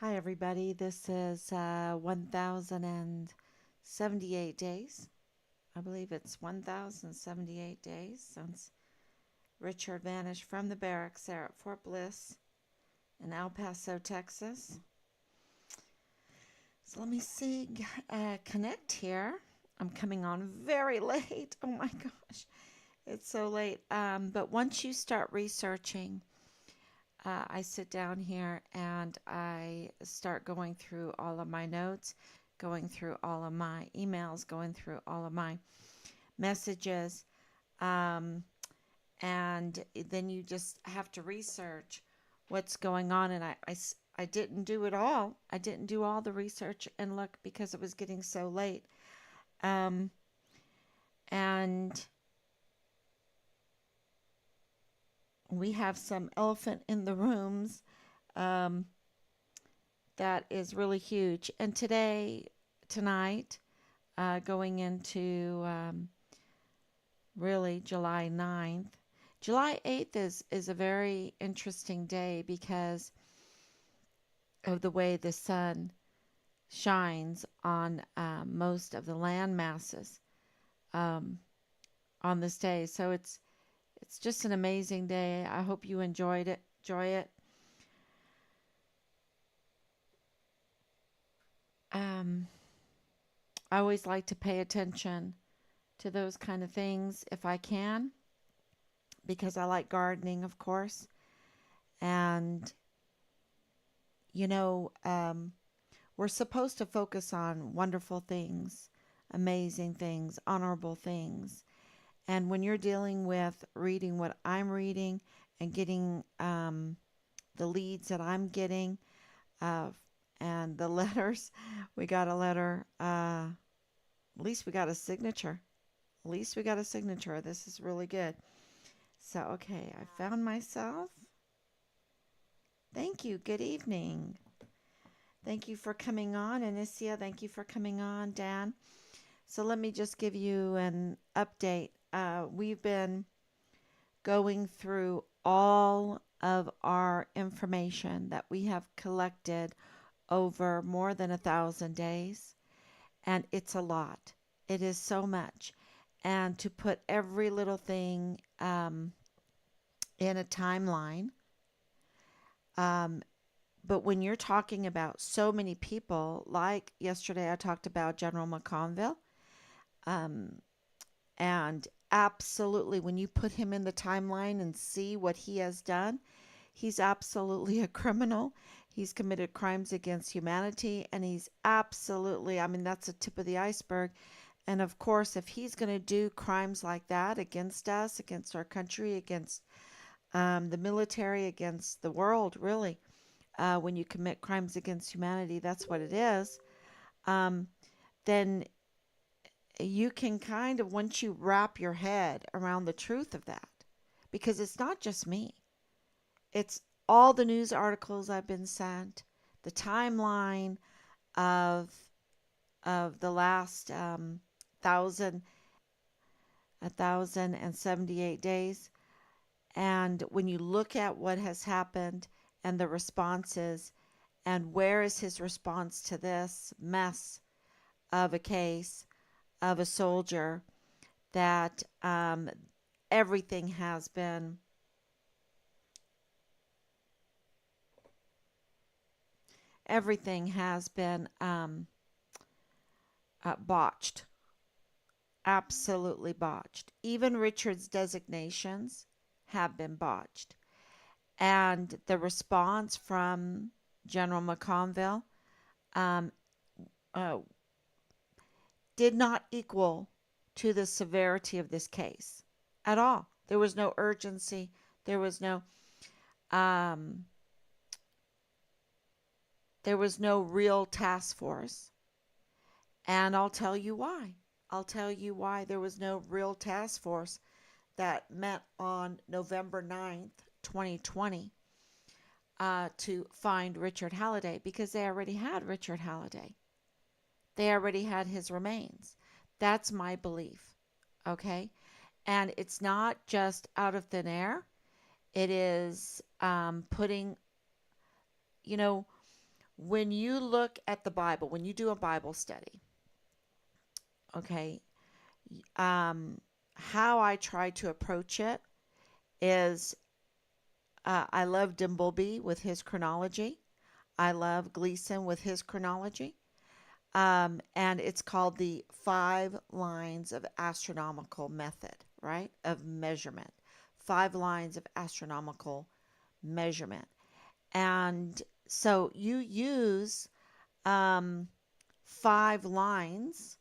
Hi, everybody. This is 1,078 days. I believe it's 1,078 days since Richard vanished from the barracks there at Fort Bliss in El Paso, Texas. So let me see, connect here. I'm coming on very late. Oh my gosh, it's so late. But once you start researching, I sit down here and I start going through all of my notes, going through all of my emails, going through all of my messages. Um, and then you just have to research what's going on. And I didn't do it all. I didn't do all the research and look because it was getting so late. Um, and we have some elephant in the rooms. Um, that is really huge. And tonight, going into really July 9th, July 8th is a very interesting day because of the way the sun shines on most of the land masses um, on this day. So it's just an amazing day. I hope you enjoyed it. Enjoy it. Um, I always like to pay attention to those kind of things if I can, because I like gardening, of course. And, you know, we're supposed to focus on wonderful things, amazing things, honorable things. And when you're dealing with reading what I'm reading and getting the leads that I'm getting uh, and the letters, we got a letter. At least we got a signature. At least we got a signature. This is really good. So, okay, I found myself. Thank you. Good evening. Thank you for coming on. Anicia, thank you for coming on. Dan. So, let me just give you an update. We've been going through all of our information that we have collected over more than 1,000 days, and it's a lot. It is so much. And to put every little thing in a timeline, um, but when you're talking about so many people, like yesterday I talked about General McConville, um, and absolutely when you put him in the timeline and see what he has done, he's absolutely a criminal. He's committed crimes against humanity, and he's absolutely, I mean, that's the tip of the iceberg. And of course, if he's going to do crimes like that against us, against our country, against the military, against the world, really, when you commit crimes against humanity, that's what it is, um, then you can kind of, once you wrap your head around the truth of that, because it's not just me, it's all the news articles I've been sent, the timeline of the last thousand 1,078 days. And when you look at what has happened and the responses, and where is his response to this mess of a case of a soldier, that everything has been everything has been botched, absolutely botched. Even Richard's designations have been botched. And the response from General McConville um, uh, did not equal to the severity of this case at all. There was no urgency. There was no um, there was no real task force. And I'll tell you why. I'll tell you why there was no real task force that met on November 9th, 2020, to find Richard Halliday, because they already had Richard Halliday. They already had his remains. That's my belief. Okay. And it's not just out of thin air. It is putting, you know, when you look at the Bible, when you do a Bible study, okay, how I try to approach it is I love Dimbleby with his chronology. I love Gleason with his chronology. And it's called the 5 lines of astronomical method, right? Of measurement. 5 lines of astronomical measurement. And so you use 5 lines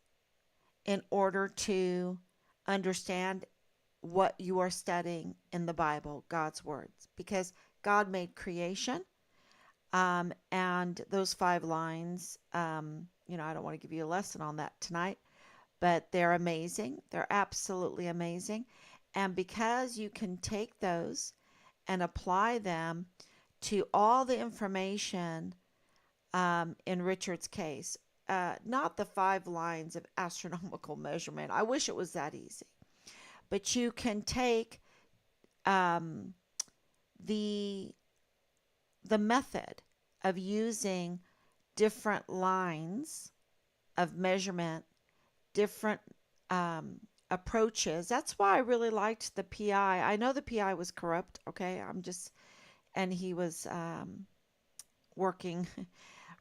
in order to understand what you are studying in the Bible, God's words, because God made creation. And those 5 lines, I don't want to give you a lesson on that tonight, but they're amazing. They're absolutely amazing. And because you can take those and apply them to all the information in Richard's case, not the 5 lines of astronomical measurement. I wish it was that easy. But you can take um, the method of using different lines of measurement, different approaches. That's why I really liked the PI. I know the PI was corrupt, okay? And he was working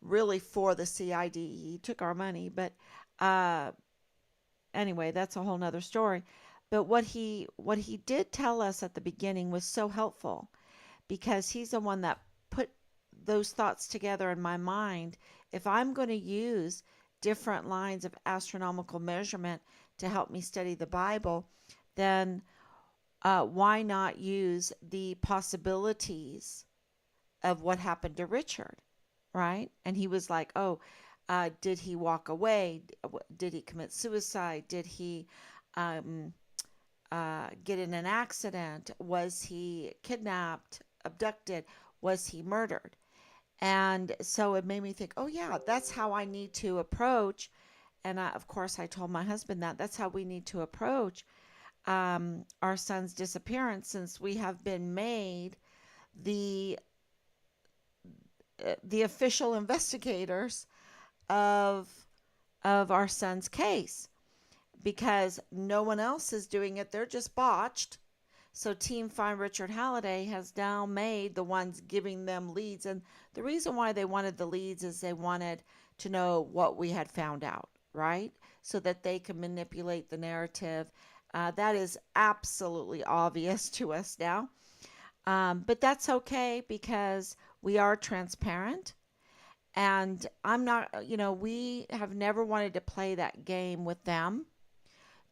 really for the CID. He took our money, but uh, anyway, that's a whole nother story. But what he did tell us at the beginning was so helpful because he's the one that put those thoughts together in my mind. If I'm going to use different lines of astronomical measurement to help me study the Bible, then why not use the possibilities of what happened to Richard, right? And he was like, oh, did he walk away? Did he commit suicide? Did he um, get in an accident? Was he kidnapped, abducted? Was he murdered? And so it made me think, oh, yeah, that's how I need to approach. And of course, I told my husband that that's how we need to approach our son's disappearance, since we have been made the the official investigators of our son's case, because no one else is doing it. They're just botched. So Team Find Richard Halliday has now made the ones giving them leads. And the reason why they wanted the leads is they wanted to know what we had found out, right? So that they can manipulate the narrative. That is absolutely obvious to us now. But that's okay because we are transparent. And I'm not, we have never wanted to play that game with them,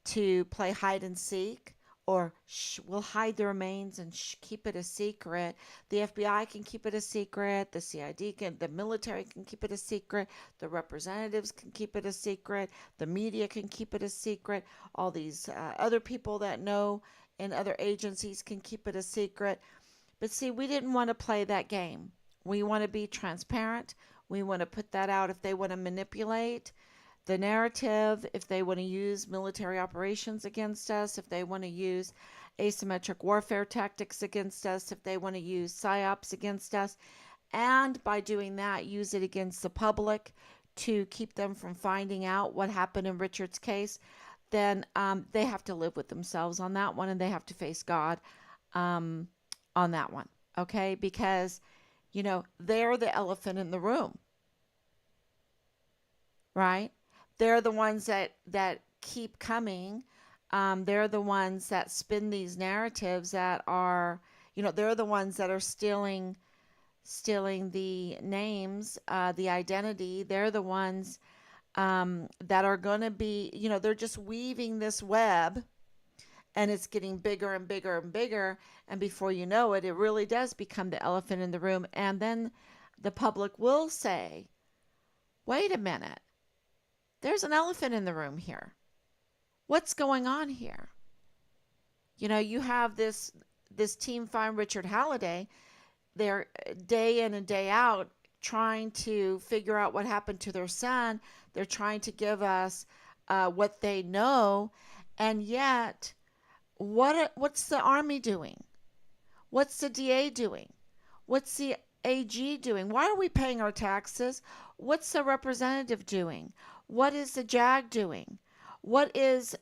to play hide and seek, or we'll hide the remains and keep it a secret. The FBI can keep it a secret. The CID can, the military can keep it a secret. The representatives can keep it a secret. The media can keep it a secret. All these other people that know in other agencies can keep it a secret. But see, we didn't want to play that game. We want to be transparent. We want to put that out if they want to manipulate the narrative, if they want to use military operations against us, if they want to use asymmetric warfare tactics against us, if they want to use psyops against us, and by doing that, use it against the public to keep them from finding out what happened in Richard's case, then they have to live with themselves on that one, and they have to face God on that one, okay? Because, they're the elephant in the room, right? They're the ones that keep coming. They're the ones that spin these narratives that are, they're the ones that are stealing the names, the identity. They're the ones that are going to be, they're just weaving this web, and it's getting bigger and bigger and bigger. And before you know it, it really does become the elephant in the room. And then the public will say, wait a minute. There's an elephant in the room here. What's going on here? You have this Team Find Richard Halliday. They're day in and day out trying to figure out what happened to their son. They're trying to give us what they know. And yet, what's the Army doing? What's the DA doing? What's the AG doing? Why are we paying our taxes? What's the representative doing? What is the JAG doing? What is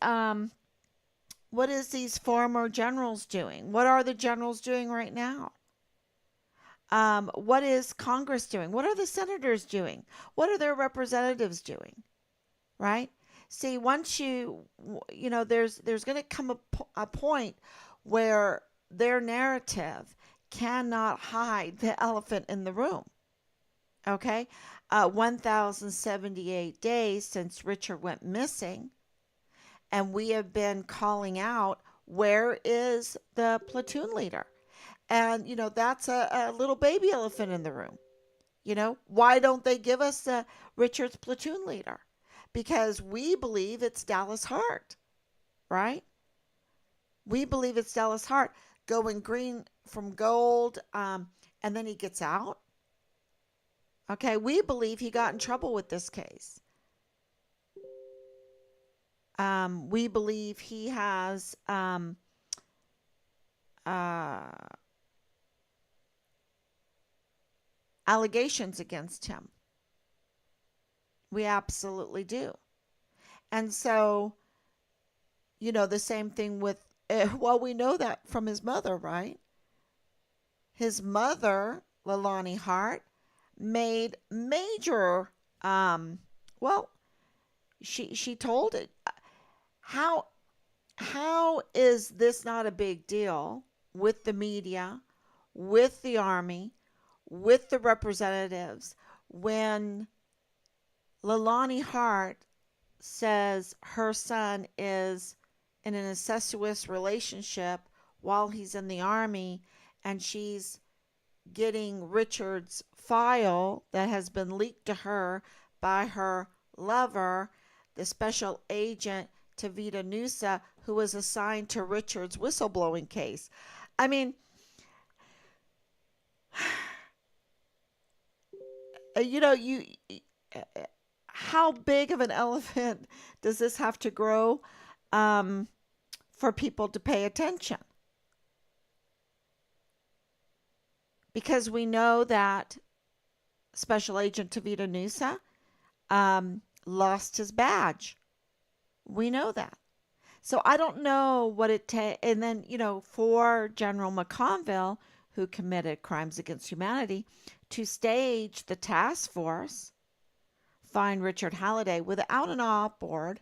these former generals doing? What are the generals doing right now? What is Congress doing? What are the senators doing? What are their representatives doing? Right? See, once there's going to come a point where their narrative cannot hide the elephant in the room. Okay? 1,078 days since Richard went missing, and we have been calling out, where is the platoon leader? And, that's a little baby elephant in the room. Why don't they give us Richard's platoon leader? Because we believe it's Dallas Hart, right? We believe it's Dallas Hart going green from gold, and then he gets out. Okay, we believe he got in trouble with this case. We believe he has allegations against him. We absolutely do. And so, the same thing with, well, we know that from his mother, right? His mother, Leilani Hart, made major, she told it. How is this not a big deal with the media, with the Army, with the representatives, when Leilani Hart says her son is in an incestuous relationship while he's in the Army, and she's getting Richard's file that has been leaked to her by her lover, the special agent Tavita Nusa, who was assigned to Richard's whistleblowing case. I mean, how big of an elephant does this have to grow for people to pay attention? Because we know that Special Agent Tavita Nusa lost his badge. We know that. So I don't know what it takes. And then, for General McConville, who committed crimes against humanity, to stage the task force, find Richard Halliday without an op board,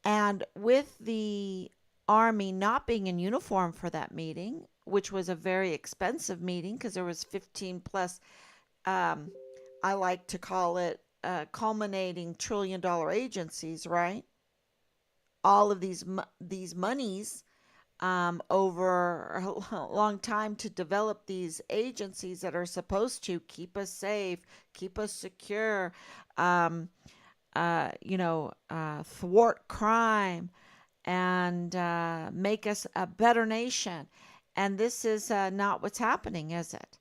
and with the Army not being in uniform for that meeting, which was a very expensive meeting because there was 15 plus, I like to call it culminating $1 trillion agencies, right? All of these monies over a long time to develop these agencies that are supposed to keep us safe, keep us secure, thwart crime, and make us a better nation. And this is not what's happening, is it?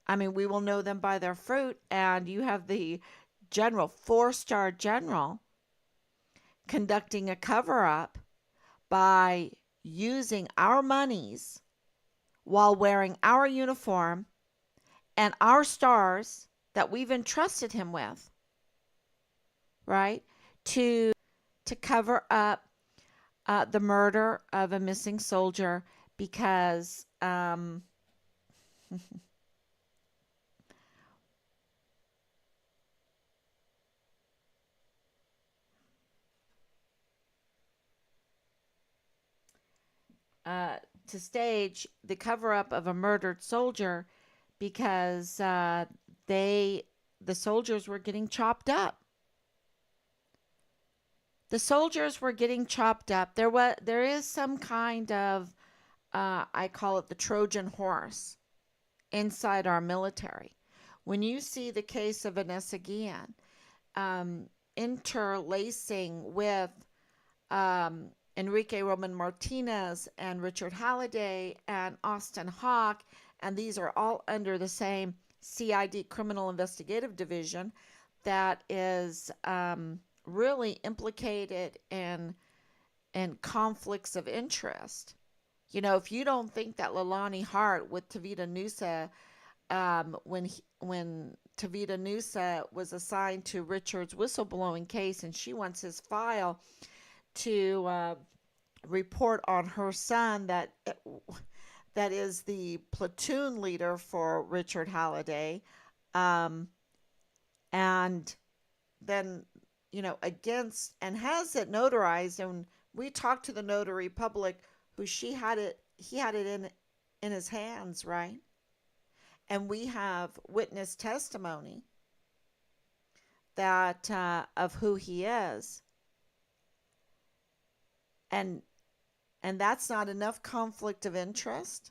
I mean, we will know them by their fruit. And you have the general, 4-star general, conducting a cover-up by using our monies while wearing our uniform and our stars that we've entrusted him with, right, to cover up the murder of a missing soldier because to stage the cover up of a murdered soldier because the soldiers were getting chopped up. The soldiers were getting chopped up. There is some kind of I call it the Trojan horse inside our military. When you see the case of Vanessa Guillen interlacing with Enrique Roman Martinez and Richard Halliday and Austin Hawk, and these are all under the same CID Criminal Investigative Division that is really implicated in conflicts of interest. If you don't think that Leilani Hart with Tavita Nusa when Tavita Nusa was assigned to Richard's whistleblowing case, and she wants his file to report on her son that is the platoon leader for Richard Halliday, um, and then against, and has it notarized, and we talked to the notary public who he had it in his hands, right? And we have witness testimony that of who he is, and that's not enough conflict of interest,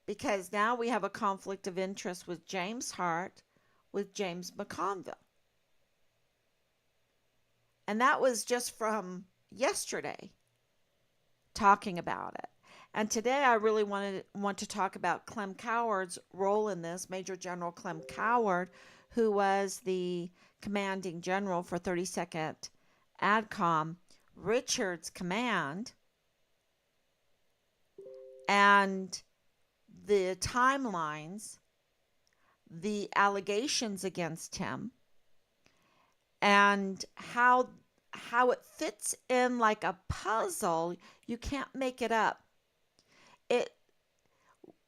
because now we have a conflict of interest with James Hart, with James McConville. And that was just from yesterday, talking about it. And today I really want to talk about Clem Coward's role in this, Major General Clem Coward, who was the commanding general for 32nd ADCOM, Richard's command, and the timelines, the allegations against him, and how it fits in like a puzzle. You can't make it up. It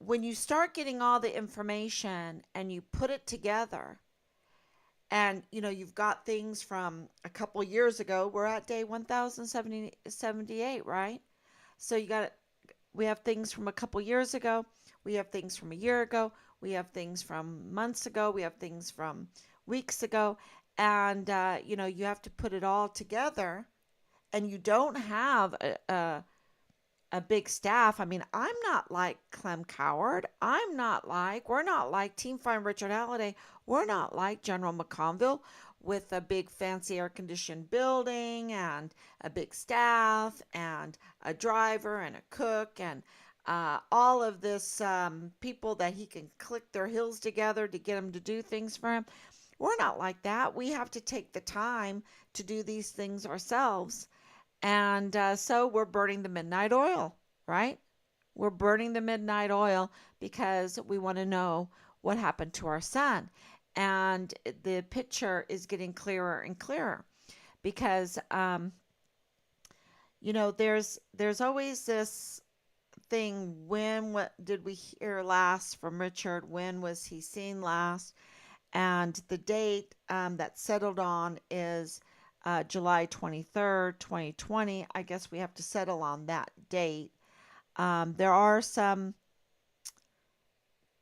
When you start getting all the information and you put it together, and you've got things from a couple years ago. We're at day 1078, right? So we have things from a couple years ago, we have things from a year ago, we have things from months ago, we have things from weeks ago, and you have to put it all together, and you don't have a big staff. I mean, I'm not like Clem Coward. We're not like Team Find Richard Halliday. We're not like General McConville with a big fancy air conditioned building and a big staff and a driver and a cook and all of this people that he can click their heels together to get them to do things for him. We're not like that. We have to take the time to do these things ourselves. And so we're burning the midnight oil, right? We're burning the midnight oil because we want to know what happened to our son. And the picture is getting clearer and clearer because, there's always this thing. What did we hear last from Richard? When was he seen last? And the date that settled on is July 23rd, 2020. I guess we have to settle on that date. There are some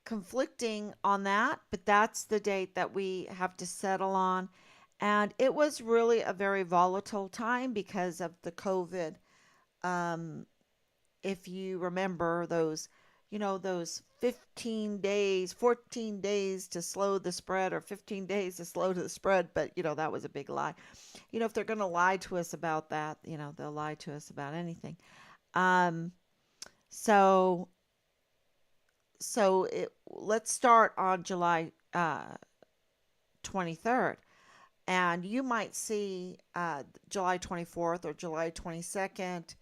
conflicting on that, but that's the date that we have to settle on. And it was really a very volatile time because of the COVID. If you remember those 15 days, 14 days to slow the spread, or 15 days to slow the spread, but that was a big lie. If they're going to lie to us about that, they'll lie to us about anything. So let's start on July 23rd. And you might see July 24th or July 22nd,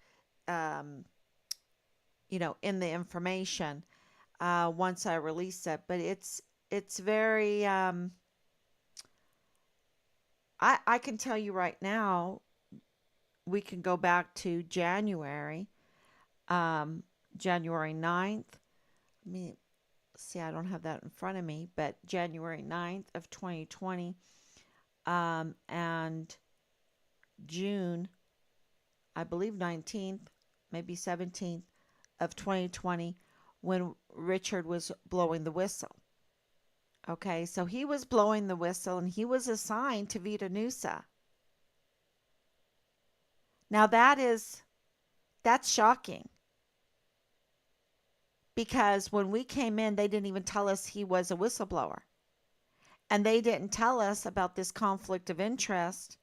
in the information once I release it. But it's very, I can tell you right now, we can go back to January, January 9th. Let me see, I don't have that in front of me, but January 9th of 2020, and June, I believe 19th, maybe 17th of 2020, when Richard was blowing the whistle. Okay, so he was blowing the whistle and he was assigned to Vita Nusa. Now that's shocking. Because when we came in, they didn't even tell us he was a whistleblower. And they didn't tell us about this conflict of interest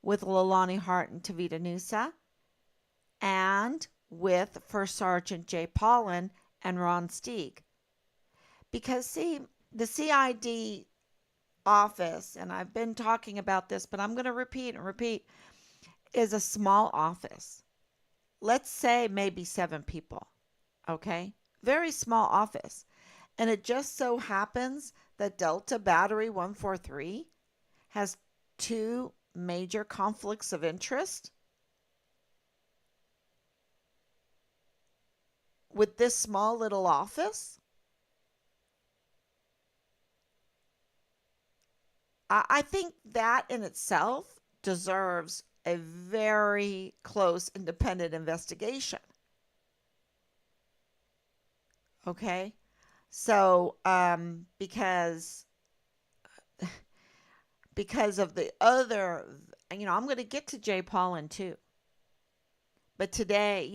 with Leilani Hart and Tavita Nusa, and with First Sergeant Jay Paulin and Ron Steig. Because, see, the CID office, and I've been talking about this, but I'm going to repeat and repeat, is a small office. Let's say maybe 7 people, okay? Very small office. And it just so happens that Delta Battery 143 has two major conflicts of interest with this small little office. I think that in itself deserves a very close independent investigation. Okay. So, because of the other, I'm going to get to Jay Paulin too. But today,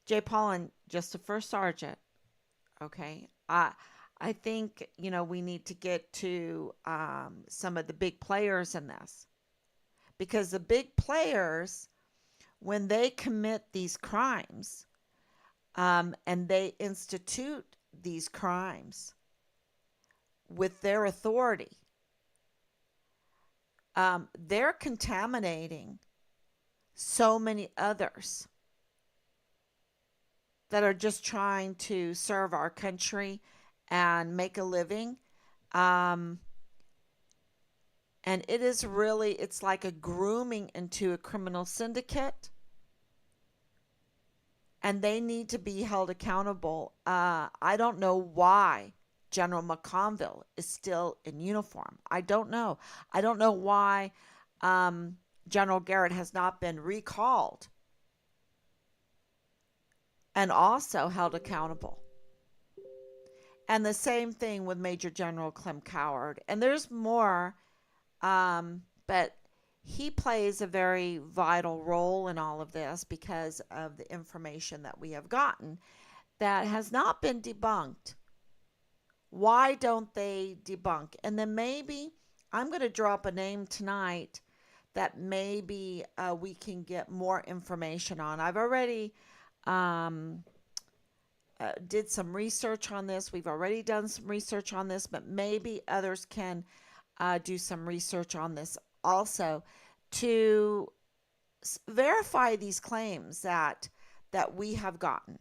Jay Paulin, just a first sergeant. Okay. I think, we need to get to some of the big players in this, because the big players, when they commit these crimes, and they institute these crimes with their authority, they're contaminating so many others that are just trying to serve our country and make a living. Um, and it's like a grooming into a criminal syndicate. And they need to be held accountable. I don't know why General McConville is still in uniform. I don't know. I don't know why General Garrett has not been recalled and also held accountable. And the same thing with Major General Clem Coward. And there's more, but he plays a very vital role in all of this because of the information that we have gotten that has not been debunked. Why don't they debunk? And then maybe I'm going to drop a name tonight that maybe we can get more information on. I've already did some research on this. We've already done some research on this, but maybe others can do some research on this also to verify these claims that we have gotten.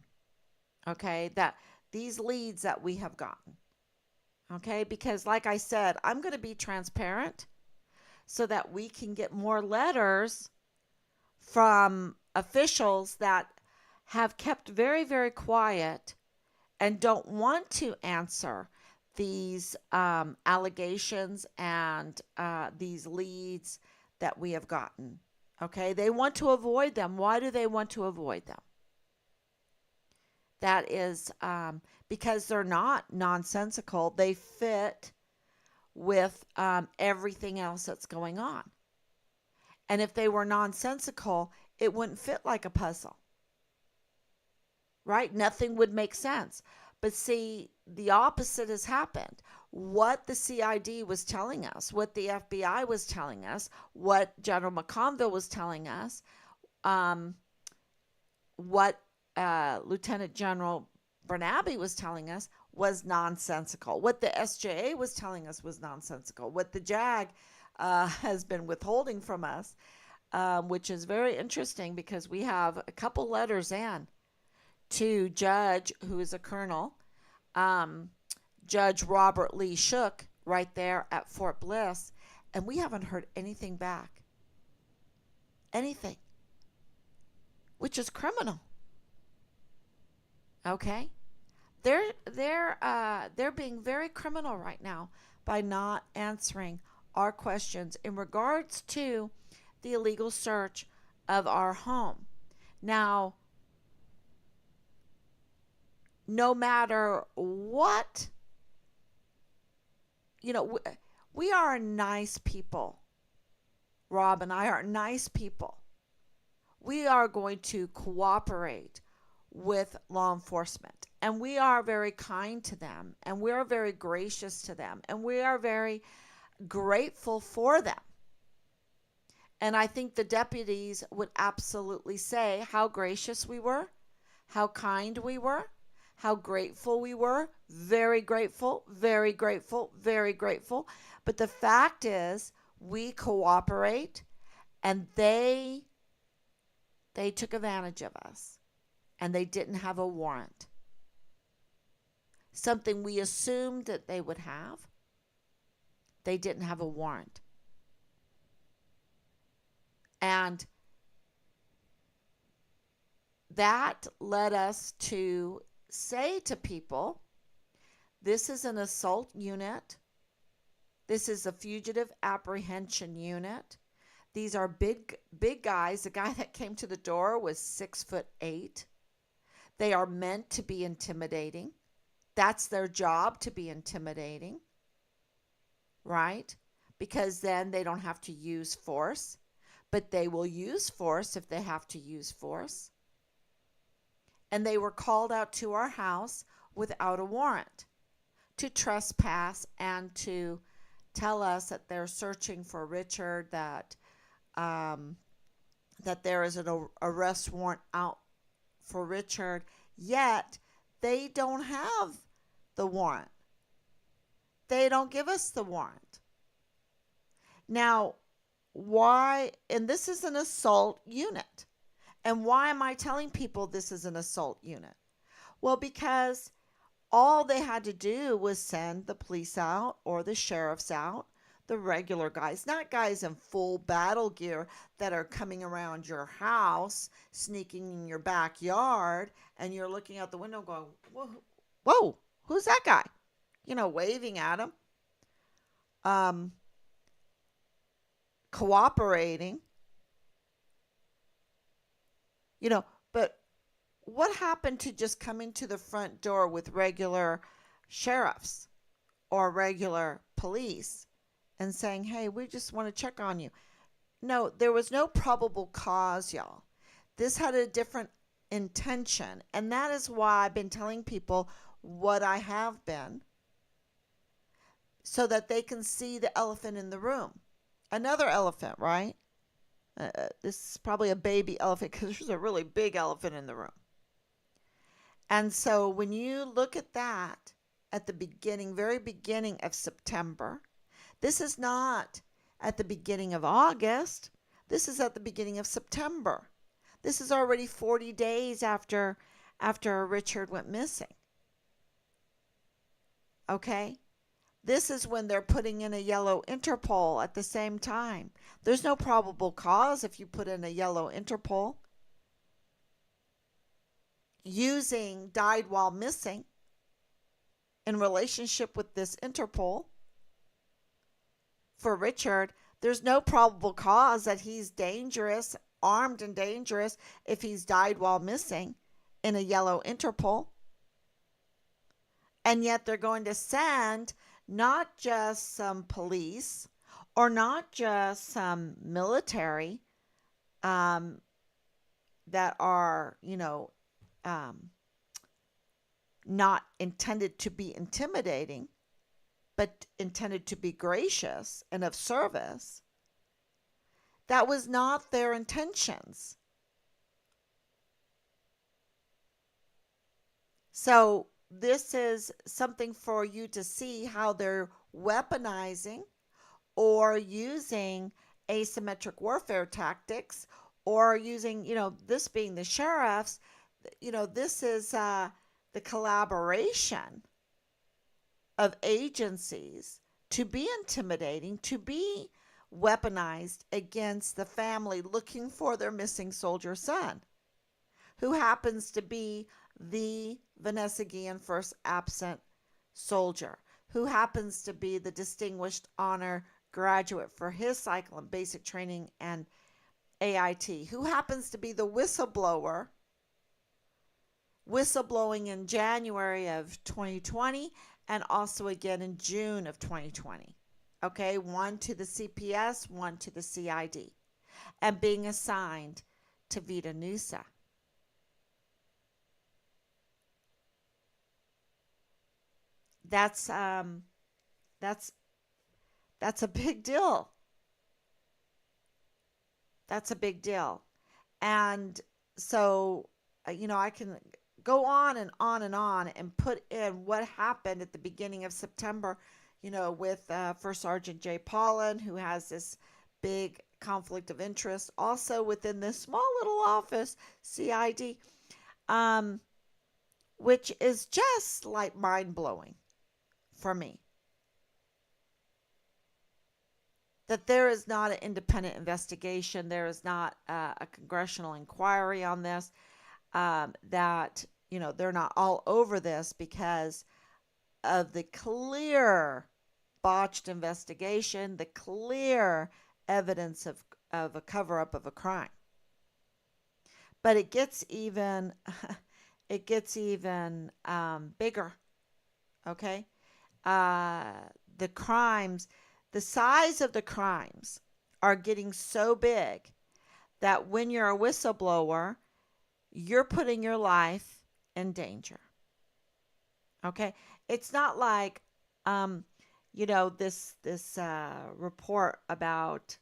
Okay, that these leads that we have gotten. Okay, because like I said, I'm going to be transparent so that we can get more letters from officials that have kept very, very quiet and don't want to answer these allegations and these leads that we have gotten. Okay, they want to avoid them. Why do they want to avoid them? That is because they're not nonsensical. They fit with everything else that's going on. And if they were nonsensical, it wouldn't fit like a puzzle. Right? Nothing would make sense. But see, the opposite has happened. What the CID was telling us, what the FBI was telling us, what General McConville was telling us, what Lieutenant General Bernabe was telling us was nonsensical. What the SJA was telling us was nonsensical. What the JAG has been withholding from us, which is very interesting because we have a couple letters in to Judge, who is a colonel, Judge Robert Lee Shook, right there at Fort Bliss, and we haven't heard anything back. Anything. Which is criminal. Okay? They're being very criminal right now by not answering our questions in regards to the illegal search of our home. Now, no matter what, we are nice people. Rob and I are nice people. We are going to cooperate with law enforcement, and we are very kind to them, and we are very gracious to them, and we are very grateful for them. And I think the deputies would absolutely say how gracious we were, how kind we were, how grateful we were. Very grateful, very grateful, very grateful. But the fact is, we cooperate, and they took advantage of us, and they didn't have a warrant. something we assumed that they would have. They didn't have a warrant. And that led us to say to people, this is an assault unit. This is a fugitive apprehension unit. These are big guys. The guy that came to the door was 6'8". They are meant to be intimidating. That's their job, to be intimidating, right? Because then they don't have to use force, but they will use force if they have to use force. And they were called out to our house without a warrant to trespass and to tell us that they're searching for Richard, that there is an arrest warrant out for Richard, yet they don't have the warrant. They don't give us the warrant. Now, why? And this is an assault unit. And why am I telling people this is an assault unit? Well, because all they had to do was send the police out or the sheriffs out, the regular guys, not guys in full battle gear that are coming around your house, sneaking in your backyard, and you're looking out the window going, whoa, who's that guy? Waving at him, cooperating, but what happened to just coming to the front door with regular sheriffs or regular police and saying, hey, we just want to check on you? No, there was no probable cause, y'all. This had a different intention. And that is why I've been telling people what I have been, so that they can see the elephant in the room. Another elephant, right? This is probably a baby elephant because there's a really big elephant in the room. And so when you look at that at the beginning, very beginning of September, this is not at the beginning of August. This is at the beginning of September. This is already 40 days after Richard went missing. Okay? This is when they're putting in a yellow Interpol at the same time. There's no probable cause if you put in a yellow Interpol. Using died while missing in relationship with this Interpol for Richard, there's no probable cause that he's dangerous, armed and dangerous, if he's died while missing in a yellow Interpol. And yet they're going to send not just some police or not just some military that are, not intended to be intimidating, but intended to be gracious and of service. That was not their intentions. So this is something for you to see how they're weaponizing or using asymmetric warfare tactics, or using, this being the sheriffs, this is the collaboration of agencies to be intimidating, to be weaponized against the family looking for their missing soldier son, who happens to be the Vanessa Guillen first absent soldier, who happens to be the distinguished honor graduate for his cycle in basic training and AIT, who happens to be the whistleblowing in January of 2020 and also again in June of 2020. Okay, one to the CPS, one to the CID, and being assigned to Vita Nusa. That's a big deal. That's a big deal. And so, I can go on and on and on and put in what happened at the beginning of September, with First Sergeant Jay Paulin, who has this big conflict of interest also within this small little office, CID. which is just like mind blowing for me. That there is not an independent investigation, there is not a congressional inquiry on this, that, they're not all over this because of the clear botched investigation, the clear evidence of a cover up of a crime. But it gets even bigger. Okay, uh, the crimes, the size of the crimes are getting so big that when you're a whistleblower, you're putting your life in danger. Okay, it's not like, um, this report about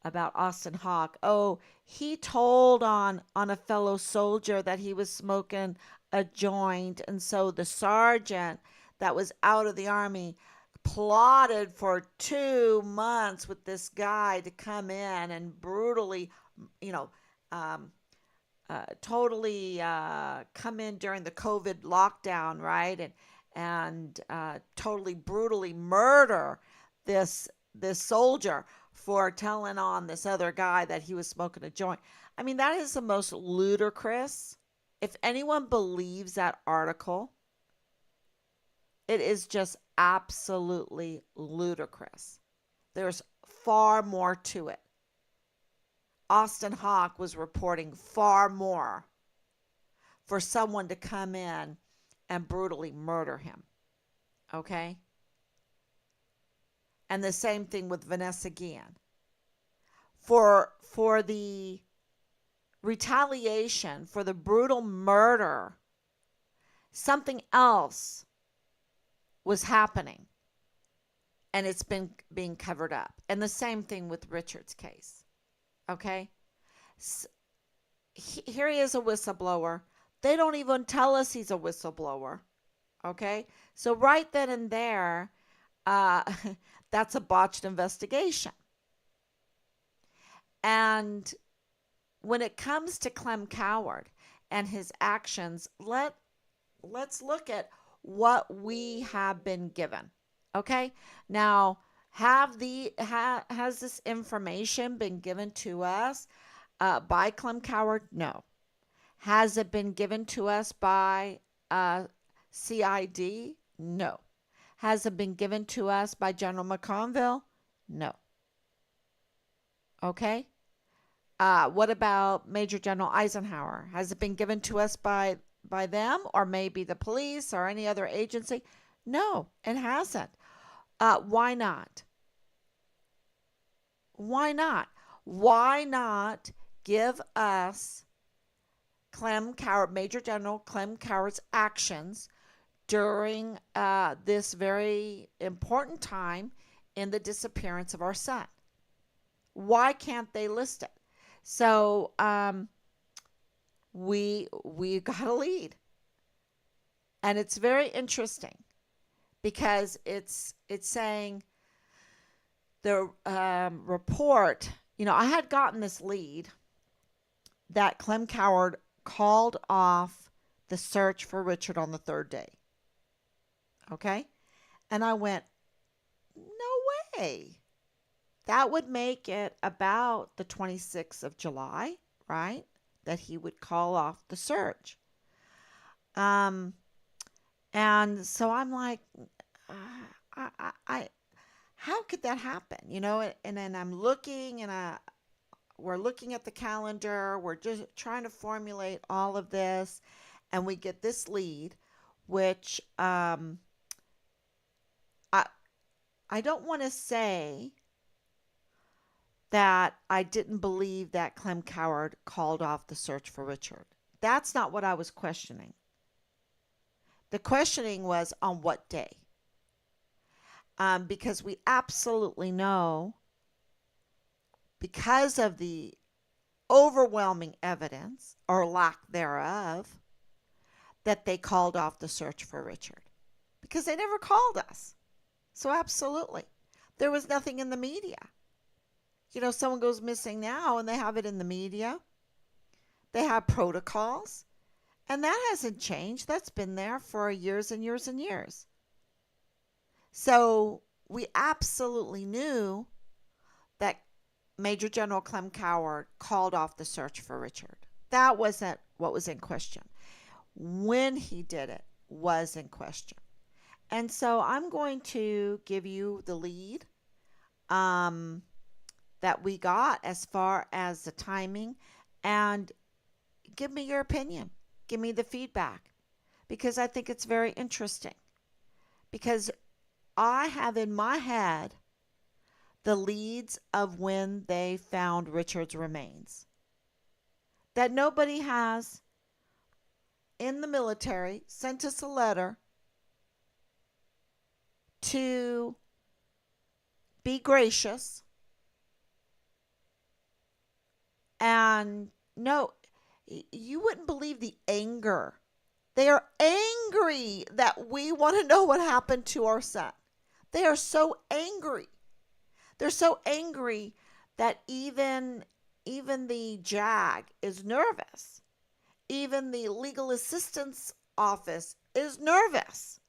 Austin Hawke. Oh, he told on a fellow soldier that he was smoking a joint, and so the sergeant that was out of the army plotted for 2 months with this guy to come in and brutally, you know, um, totally come in during the COVID lockdown, right? And totally brutally murder this soldier for telling on this other guy that he was smoking a joint. I mean, that is the most ludicrous. If anyone believes that article, it is just absolutely ludicrous. There's far more to it. Austin Hawke was reporting far more for someone to come in and brutally murder him. Okay? And the same thing with Vanessa Guillen. For the retaliation, for the brutal murder, something else was happening, and it's been being covered up. And the same thing with Richard's case. Okay? Here he is, a whistleblower. They don't even tell us he's a whistleblower. Okay? So right then and there, that's a botched investigation. And when it comes to Clem Coward and his actions, let's look at what we have been given. Okay? Now, has this information been given to us by Clem Coward? No. Has it been given to us by CID? No. Has it been given to us by General McConville? No. Okay? What about Major General Eisenhower? Has it been given to us by them, or maybe the police or any other agency? No, it hasn't. Why not? Why not? Why not give us Clem Coward, Major General Clem Coward's actions during this very important time in the disappearance of our son? Why can't they list it? So we got a lead, and it's very interesting because it's saying the report. I had gotten this lead that Clem Coward called off the search for Richard on the third day. Okay, and I went, no way. That would make it about the 26th of July, right? That he would call off the search. And so I'm like, I how could that happen? And then I'm looking, and we're looking at the calendar. We're just trying to formulate all of this, and we get this lead, which I don't want to say that I didn't believe that Clem Coward called off the search for Richard. That's not what I was questioning. The questioning was on what day. Because we absolutely know, because of the overwhelming evidence, or lack thereof, that they called off the search for Richard. Because they never called us. So absolutely. There was nothing in the media. Someone goes missing now and they have it in the media. They have protocols. And that hasn't changed. That's been there for years and years and years. So we absolutely knew that Major General Clem Coward called off the search for Richard. That wasn't what was in question. When he did it was in question. And so I'm going to give you the lead that we got as far as the timing, and give me your opinion. Give me the feedback, because I think it's very interesting. Because I have in my head the leads of when they found Richard's remains that nobody has in the military sent us a letter to be gracious. And no, you wouldn't believe the anger. They are angry that we want to know what happened to our son. They are so angry. They're so angry that even the JAG is nervous. Even the legal assistance office is nervous.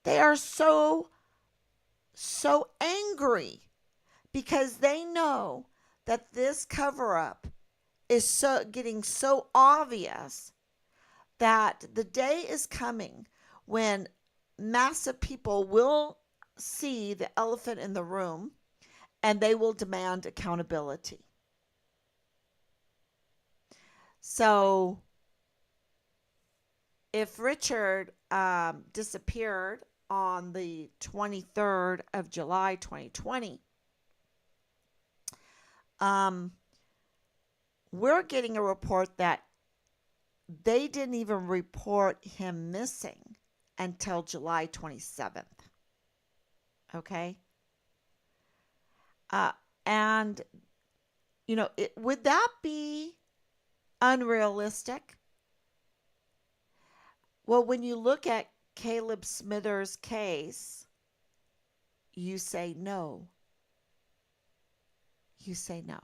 They are so angry because they know that this cover up is getting so obvious that the day is coming when massive people will see the elephant in the room and they will demand accountability. So if Richard disappeared on the 23rd of July 2020, we're getting a report that they didn't even report him missing until July 27th. Okay? And, would that be unrealistic? Well, when you look at Caleb Smithers' case, you say no. You say no.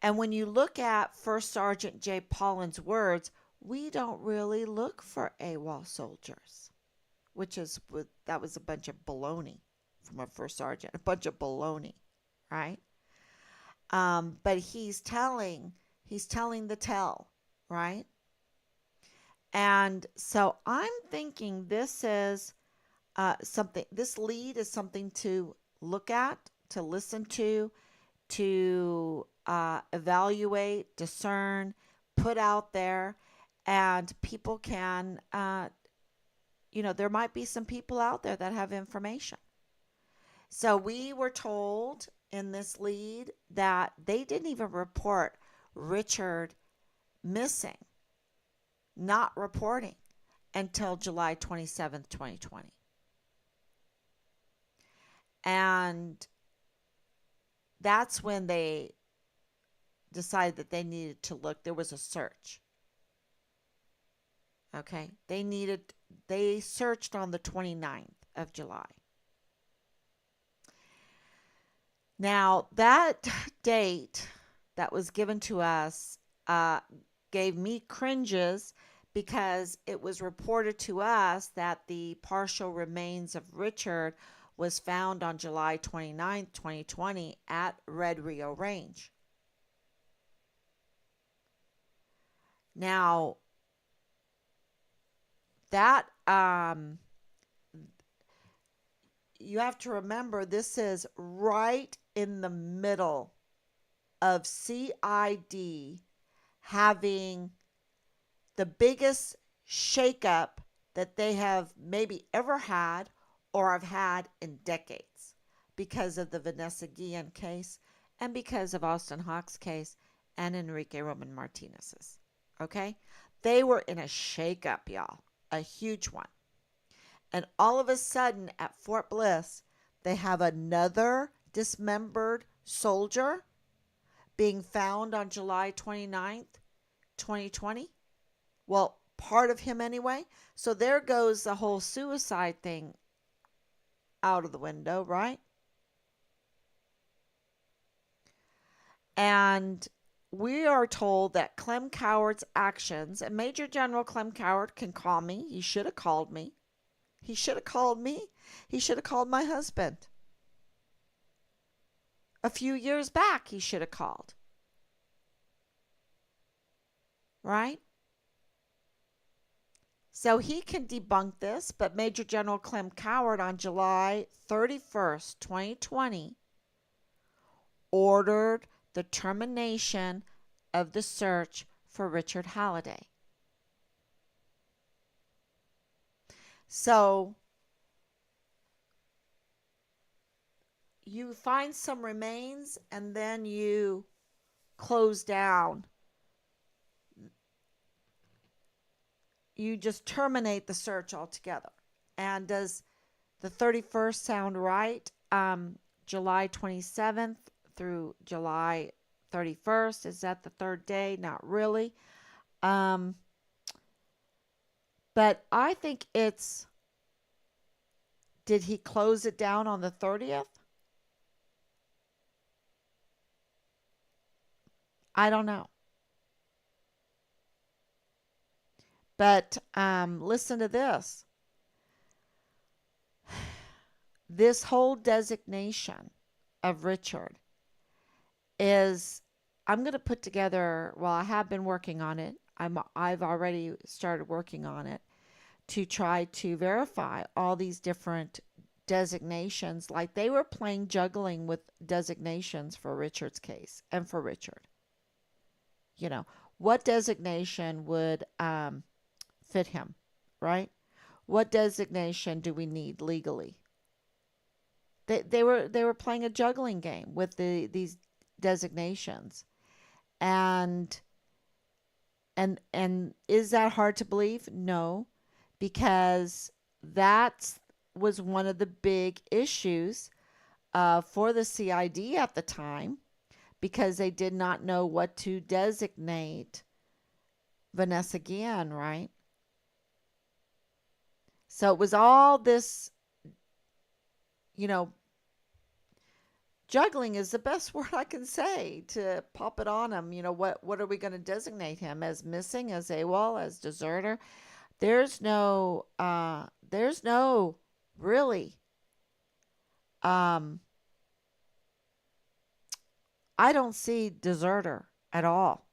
And when you look at First Sergeant Jay Pollin's words, we don't really look for AWOL soldiers, that was a bunch of baloney from a first sergeant, a bunch of baloney, right? But he's telling the tale, right? And so I'm thinking this is this lead is something to look at, to listen to evaluate, discern, put out there, and people can, there might be some people out there that have information. So we were told in this lead that they didn't even report Richard missing, not reporting, until July 27th, 2020. And that's when they decided that they needed to look. There was a search. Okay. They searched on the 29th of July. Now, that date that was given to us gave me cringes, because it was reported to us that the partial remains of Richard was found on July 29th, 2020 at Red Rio Range. Now, that you have to remember, this is right in the middle of CID having the biggest shakeup that they have maybe ever had or have had in decades, because of the Vanessa Guillen case and because of Austin Hawk's case and Enrique Roman Martinez's. Okay? They were in a shakeup, y'all, a huge one. And all of a sudden at Fort Bliss, they have another dismembered soldier being found on July 29th, 2020. Well, part of him anyway. So there goes the whole suicide thing out of the window, right? And we are told that Clem Coward's actions, and Major General Clem Coward can call me. He should have called me. He should have called me. He should have called my husband. A few years back, he should have called. Right? So he can debunk this, but Major General Clem Coward on July 31st, 2020, ordered the termination of the search for Richard Halliday. So you find some remains and then you close down. You just terminate the search altogether. And does the 31st sound right? July 27th through July 31st. Is that the third day? Not really. But I think it's, did he close it down on the 30th? I don't know. But listen to this. This whole designation of Richard is, I'm going to put together, well, I have been working on it. I've already started working on it to try to verify all these different designations. Like they were playing juggling with designations for Richard's case and for Richard. You know, what designation would fit him, right? What designation do we need legally? They were playing a juggling game with these designations, and is that hard to believe? No, because that was one of the big issues for the CID at the time, because they did not know what to designate Vanessa Guillen, right? So it was all this, you know, juggling is the best word I can say to pop it on him. You know, what are we going to designate him as? Missing, as AWOL, as deserter? There's no really, I don't see deserter at all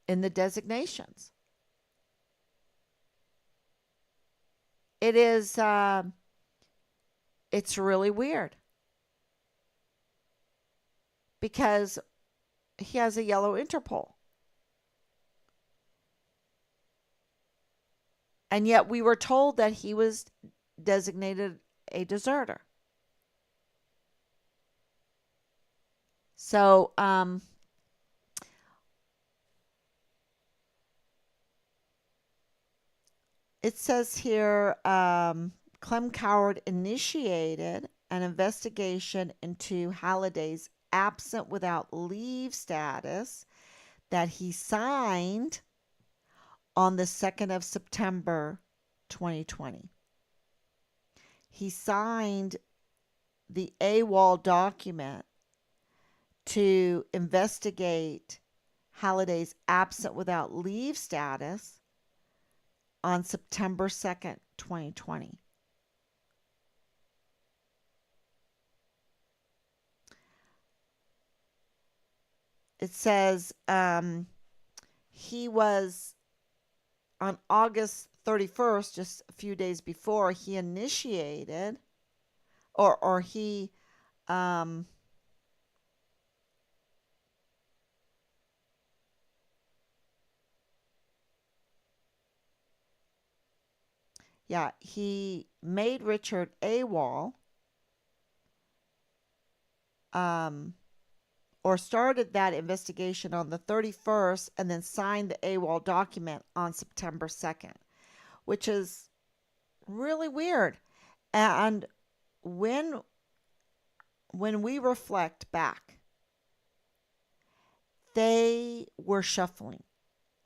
in the designations. It is, it's really weird because he has a yellow Interpol. And yet we were told that he was designated a deserter. So, it says here, Clem Coward initiated an investigation into Halliday's absent without leave status that he signed on the 2nd of September 2020. He signed the AWOL document to investigate Halliday's absent without leave status on September 2nd, 2020. It says he was on August 31st, just a few days before, he initiated or he yeah, he made Richard AWOL, or started that investigation on the 31st and then signed the AWOL document on September 2nd, which is really weird. And when we reflect back, they were shuffling.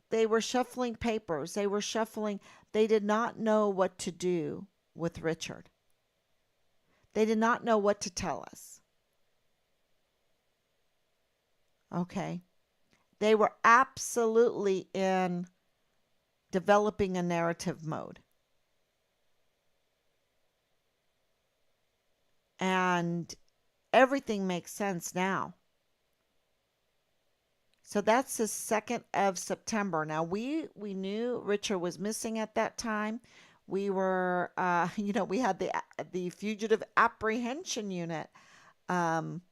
They were shuffling papers. They were shuffling. They did not know what to do with Richard. They did not know what to tell us. Okay. They were absolutely in developing a narrative mode. And everything makes sense now. So that's the 2nd of September. Now we knew Richard was missing at that time. We were, we had the fugitive apprehension unit. Um,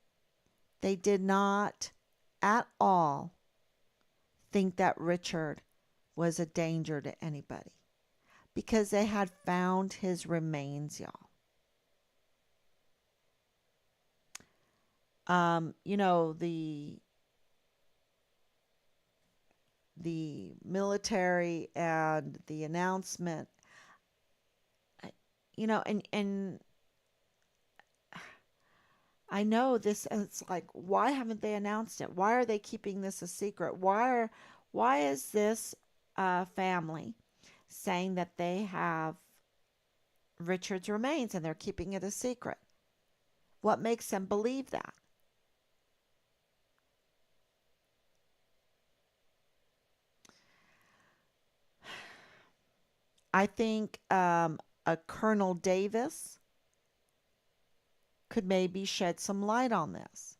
they did not at all think that Richard was a danger to anybody because they had found his remains, y'all. The military and the announcement, and I know this. It's like, why haven't they announced it? Why are they keeping this a secret? Why is this family saying that they have Richard's remains and they're keeping it a secret? What makes them believe that? I think a Colonel Davis could maybe shed some light on this.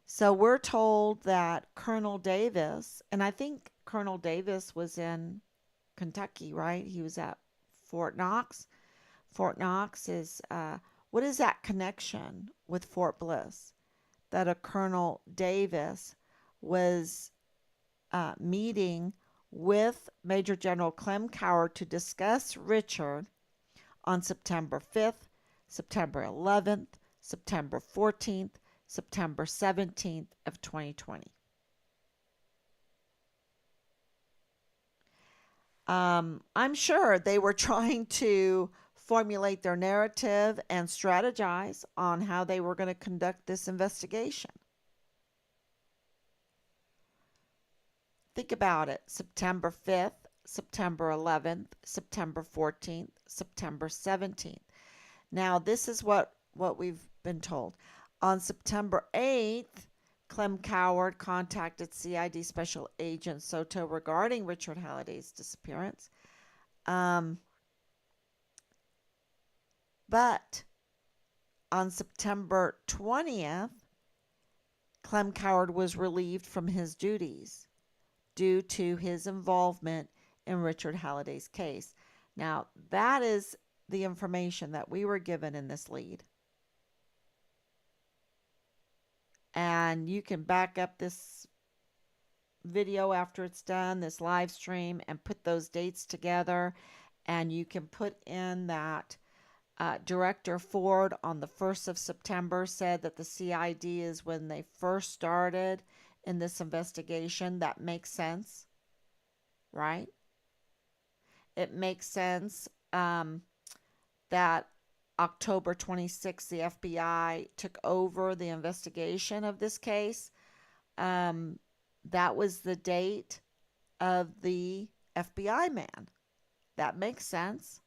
So we're told that Colonel Davis, and I think Colonel Davis was in Kentucky, right? He was at Fort Knox. Fort Knox is, what is that connection with Fort Bliss? That a Colonel Davis was meeting with Major General Clem Coward to discuss Richard on September 5th, September 11th, September 14th, September 17th of 2020. I'm sure they were trying to formulate their narrative and strategize on how they were going to conduct this investigation. Think about it. September 5th, September 11th, September 14th, September 17th. Now, this is what we've been told. On September 8th, Clem Coward contacted CID Special Agent Soto regarding Richard Halliday's disappearance. But on September 20th, Clem Coward was relieved from his duties due to his involvement in Richard Halliday's case. Now, that is the information that we were given in this lead. And you can back up this video after it's done, this live stream, and put those dates together. And you can put in that Director Ford on the 1st of September said that the CID is when they first started in this investigation. That makes sense, right? It makes sense that October 26th, the FBI took over the investigation of this case. That was the date of the FBI man. That makes sense.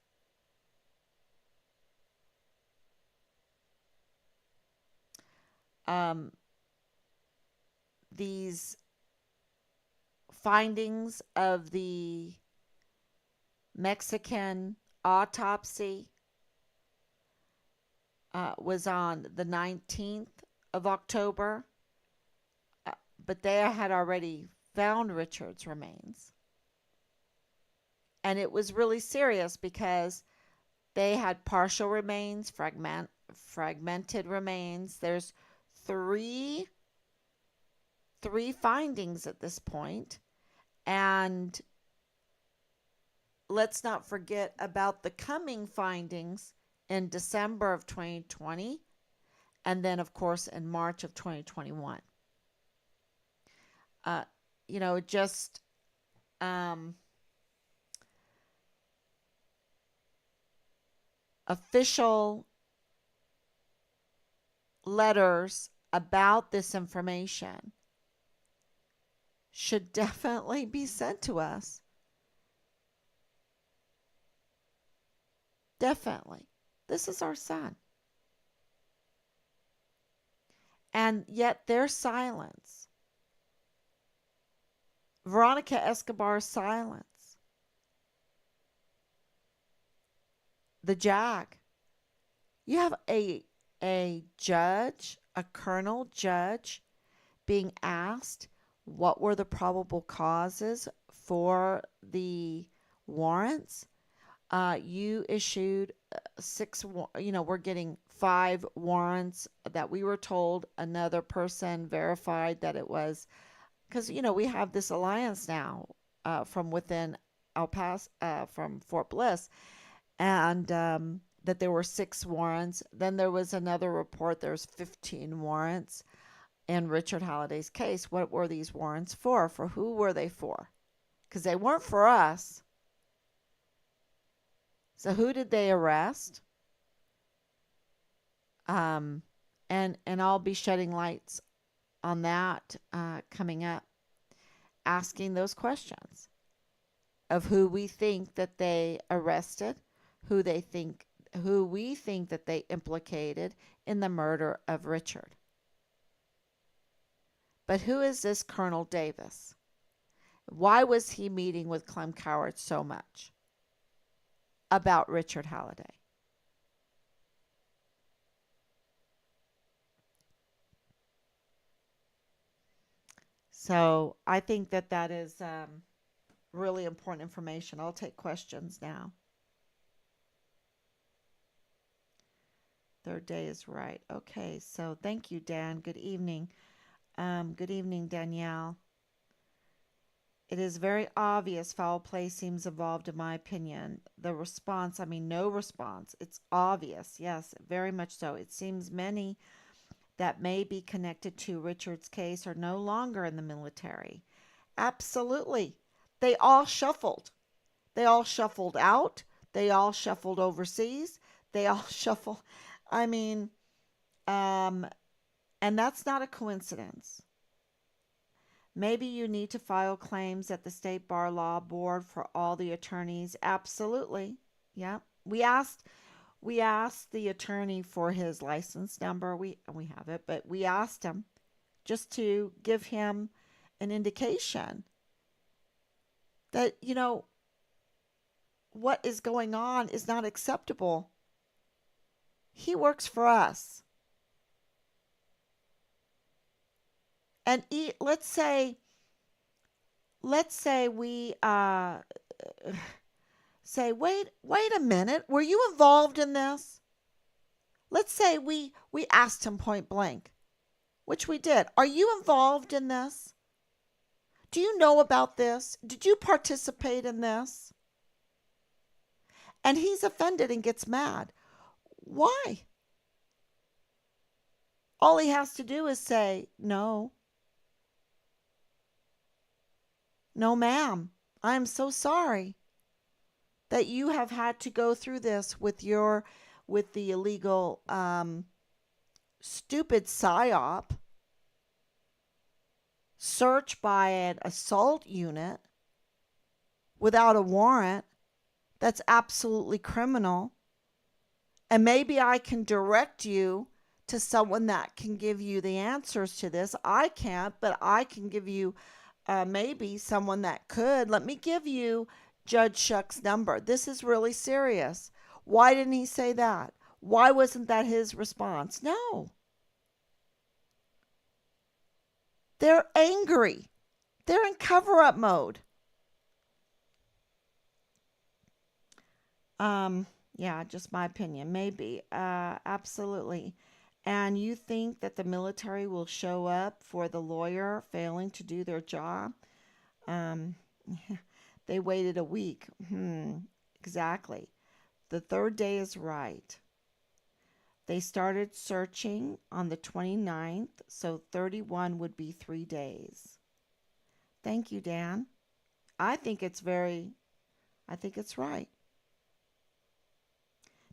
These findings of the Mexican autopsy was on the 19th of October, but they had already found Richard's remains. And it was really serious because they had partial remains, fragmented remains. There's three findings at this point. And let's not forget about the coming findings in December of 2020, and then, of course, in March of 2021. Just official letters about this information should definitely be sent to us. Definitely. This is our son. And yet their silence Veronica Escobar's silence. The JAG. You have a judge, a colonel judge, being asked what were the probable causes for the warrants. You issued six, we're getting 5 warrants that we were told another person verified that it was, because, we have this alliance now from within El Paso, from Fort Bliss, and that there were 6 warrants. Then there was another report, there's 15 warrants in Richard Halliday's case. What were these warrants for? For who were they for? Because they weren't for us. So who did they arrest? And I'll be shedding lights on that coming up, asking those questions of who we think that they arrested, who we think that they implicated in the murder of Richard. But who is this Colonel Davis? Why was he meeting with Clem Coward so much about Richard Halliday? So I think that is really important information. I'll take questions now. Third day is right. Okay, so thank you, Dan. Good evening. Good evening, Danielle. It is very obvious foul play seems involved, in my opinion. The response, no response. It's obvious. Yes, very much so. It seems many that may be connected to Richard's case are no longer in the military. Absolutely. They all shuffled. They all shuffled out. They all shuffled overseas. They all shuffled. I mean, and that's not a coincidence. Maybe you need to file claims at the State Bar Law Board for all the attorneys. Absolutely. Yeah. We asked the attorney for his license number. We have it, but we asked him just to give him an indication that, what is going on is not acceptable. He works for us. And let's say we say, wait a minute, were you involved in this? Let's say we asked him point blank, which we did. Are you involved in this? Do you know about this? Did you participate in this? And he's offended and gets mad. Why? All he has to do is say, no. No, ma'am. I'm so sorry that you have had to go through this with the illegal stupid psyop search by an assault unit without a warrant. That's absolutely criminal. And maybe I can direct you to someone that can give you the answers to this. I can't, but I can give you maybe someone that could. Let me give you Judge Shuck's number. This is really serious. Why didn't he say that? Why wasn't that his response? No. They're angry. They're in cover-up mode. Yeah, just my opinion. Maybe. Absolutely. And you think that the military will show up for the lawyer failing to do their job? They waited a week. Exactly. The third day is right. They started searching on the 29th, so 31 would be 3 days. Thank you, Dan. I think it's right.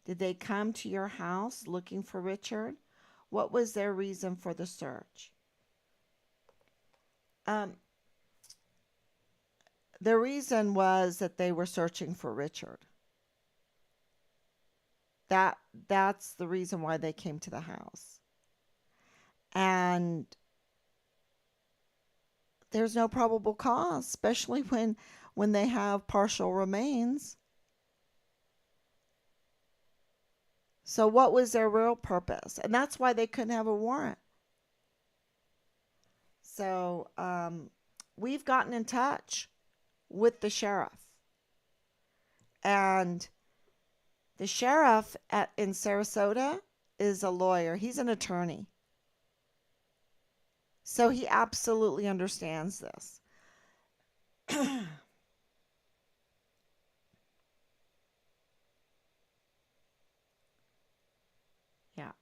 Did they come to your house looking for Richard? What was their reason for the search? The reason was that they were searching for Richard. That's the reason why they came to the house. And there's no probable cause, especially when they have partial remains. So what was their real purpose? And that's why they couldn't have a warrant. So we've gotten in touch with the sheriff. And the sheriff in Sarasota is a lawyer. He's an attorney. So he absolutely understands this. Yeah.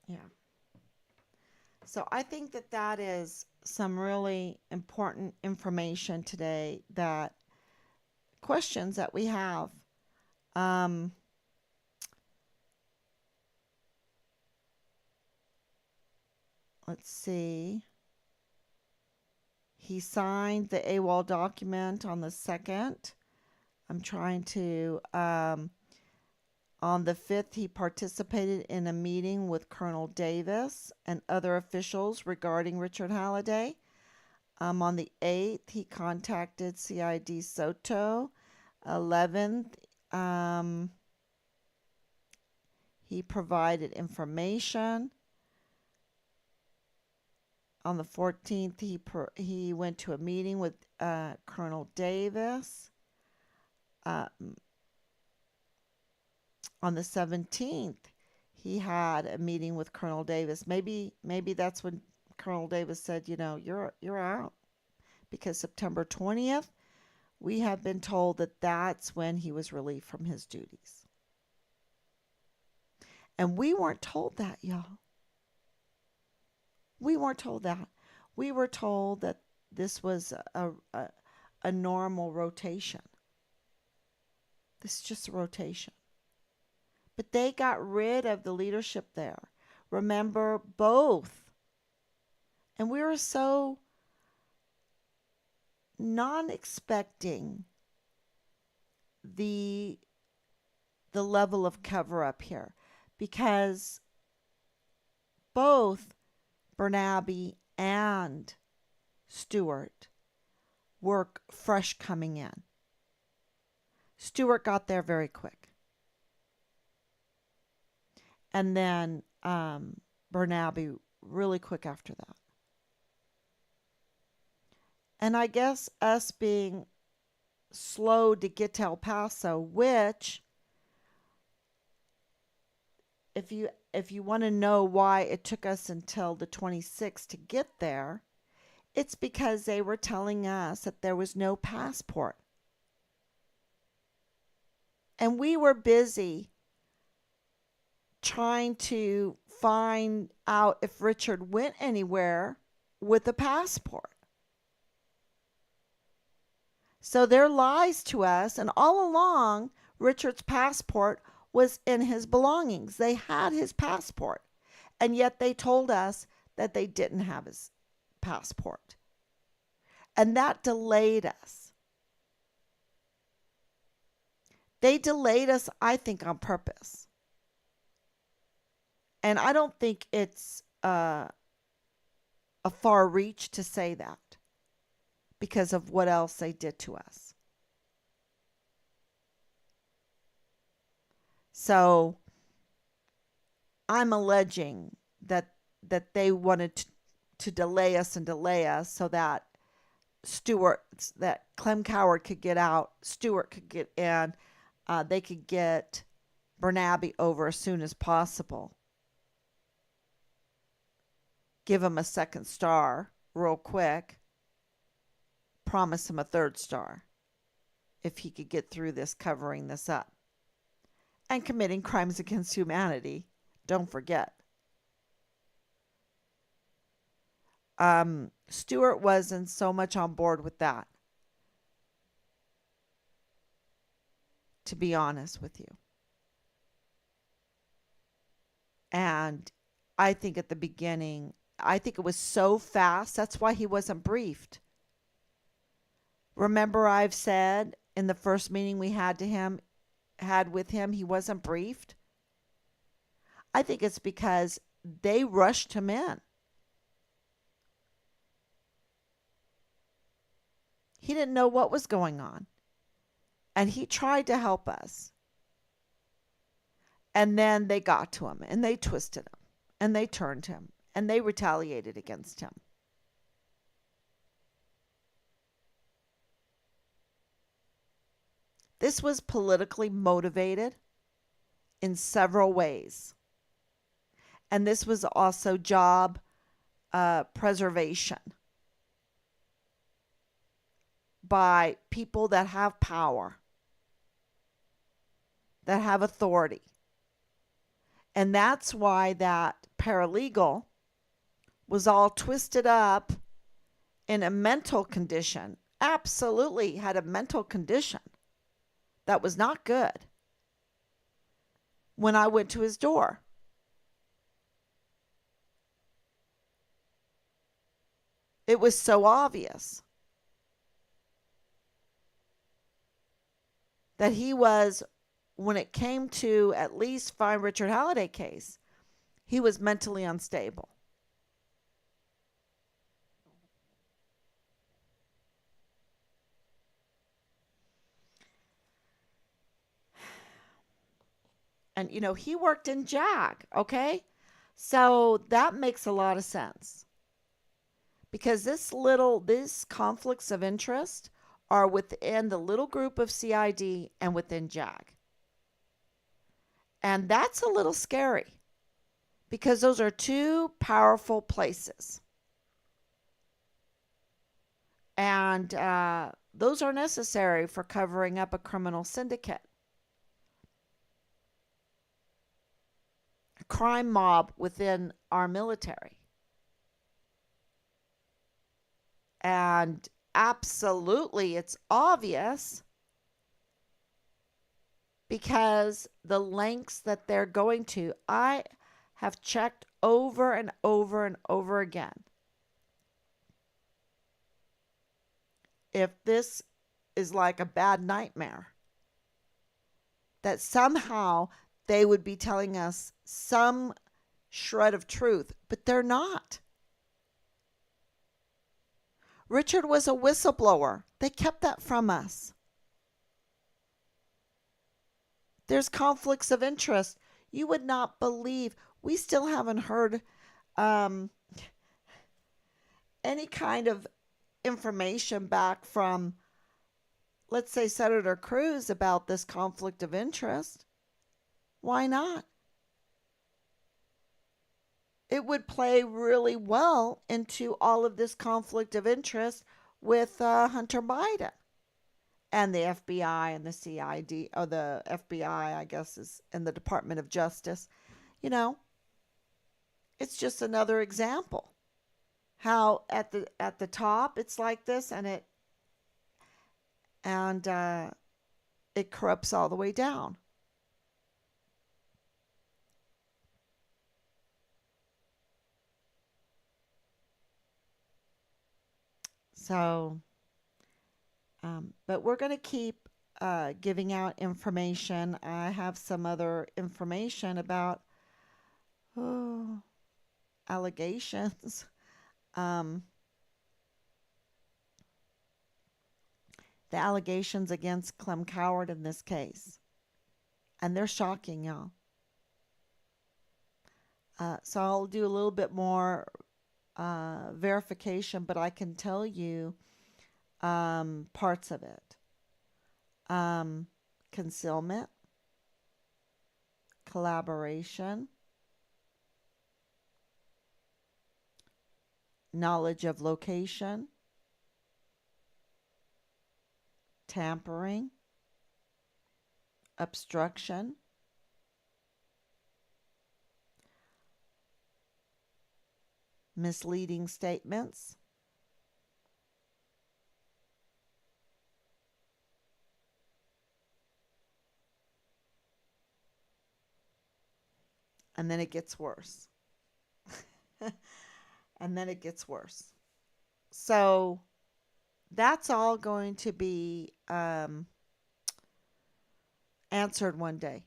Yeah. So I think that is some really important information today, that questions that we have. Um, let's see. He signed the AWOL document on the 2nd. I'm trying to, on the 5th, he participated in a meeting with Colonel Davis and other officials regarding Richard Halliday. On the 8th, he contacted CID Soto. 11th, he provided information. On the 14th, he went to a meeting with Colonel Davis. On the 17th, he had a meeting with Colonel Davis. Maybe that's when Colonel Davis said, you're out, because September 20th, we have been told that that's when he was relieved from his duties. And we weren't told that, y'all. We weren't told that. We were told that this was a normal rotation. This is just a rotation. But they got rid of the leadership there. Remember, both. And we were so non-expecting the level of cover-up here, because both Bernabe and Stewart were fresh coming in. Stewart got there very quick. And then Bernabe really quick after that. And I guess us being slow to get to El Paso, which, if you want to know why it took us until the 26th to get there, it's because they were telling us that there was no passport. And we were busy trying to find out if Richard went anywhere with a passport. So their lies to us, and all along, Richard's passport was in his belongings. They had his passport, and yet they told us that they didn't have his passport. And that delayed us. They delayed us, I think, on purpose. And I don't think it's a far reach to say that, because of what else they did to us. So I'm alleging that they wanted to delay us so that that Clem Coward could get out, Stewart could get in, they could get Bernabe over as soon as possible. Give him a second star real quick. Promise him a third star if he could get through this, covering this up. And committing crimes against humanity. Don't forget. Stewart wasn't so much on board with that, to be honest with you. And I think at the beginning, I think it was so fast. That's why he wasn't briefed. Remember, I've said in the first meeting we had with him, he wasn't briefed. I think it's because they rushed him in. He didn't know what was going on. And he tried to help us. And then they got to him and they twisted him and they turned him and they retaliated against him. This was politically motivated in several ways. And this was also job preservation by people that have power, that have authority. And that's why that paralegal was all twisted up in a mental condition. Absolutely had a mental condition that was not good when I went to his door. It was so obvious that he was, when it came to at least find Richard Halliday case, he was mentally unstable. And, you know, he worked in JAG, okay? So that makes a lot of sense. Because these conflicts of interest are within the little group of CID and within JAG. And that's a little scary because those are two powerful places. And those are necessary for covering up a criminal syndicate. A crime mob within our military. And absolutely, it's obvious because the lengths that they're going to, I have checked over and over and over again. If this is like a bad nightmare, that somehow they would be telling us some shred of truth, but they're not. Richard was a whistleblower. They kept that from us. There's conflicts of interest. You would not believe. We still haven't heard any kind of information back from, let's say, Senator Cruz about this conflict of interest. Why not? It would play really well into all of this conflict of interest with Hunter Biden and the FBI and the CID, or the FBI, I guess, is in the Department of Justice. You know, it's just another example how at the top it's like this, and it corrupts all the way down. So, but we're going to keep giving out information. I have some other information about allegations. The allegations against Clem Coward in this case. And they're shocking, y'all. So I'll do a little bit more verification, but I can tell you parts of it. Concealment, collaboration, knowledge of location, tampering, obstruction, misleading statements, and then it gets worse. And then it gets worse. So that's all going to be answered one day.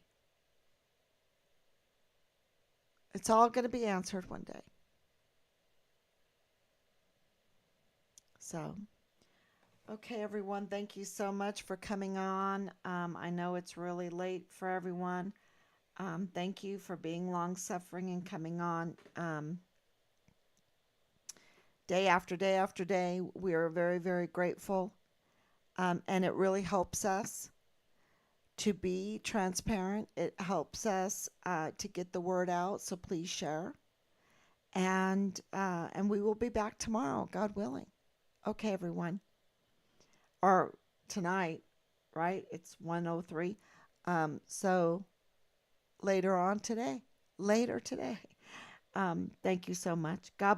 It's all going to be answered one day. So Okay, everyone, thank you so much for coming on. I know it's really late for everyone. Thank you for being long suffering and coming on day after day after day. We are very, very grateful. And it really helps us to be transparent. It helps us to get the word out. So please share. And we will be back tomorrow, God willing. Okay, everyone. Or tonight, right? It's 1:03. So later on today. Later today. Thank you so much. God